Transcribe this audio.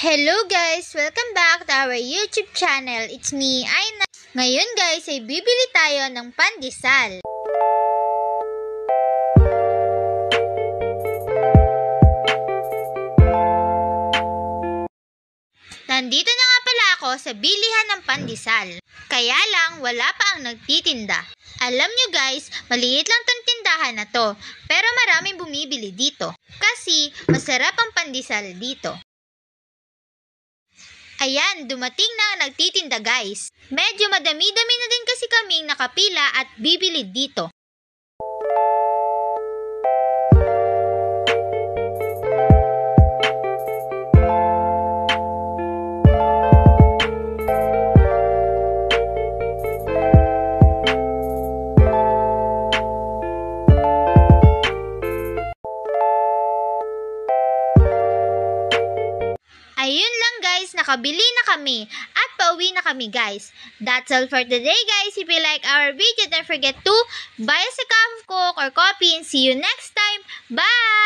Hello guys! Welcome back to our YouTube channel. It's me, Aina. Ngayon guys ay bibili tayo ng pandesal. Nandito na nga pala ako sa bilihan ng pandesal. Kaya lang wala pa ang nagtitinda. Alam nyo guys, maliit lang tong tindahan na to. Pero maraming bumibili dito. Kasi masarap ang pandesal dito. Ayan, dumating na ang nagtitinda guys. Medyo madami-dami na din kasi kaming nakapila at bibili dito. Ayun lang guys, nakabili na kami at pauwi na kami guys. That's all for today guys. If you like our video, don't forget to buy us a cup of Coke or coffee and see you next time. Bye!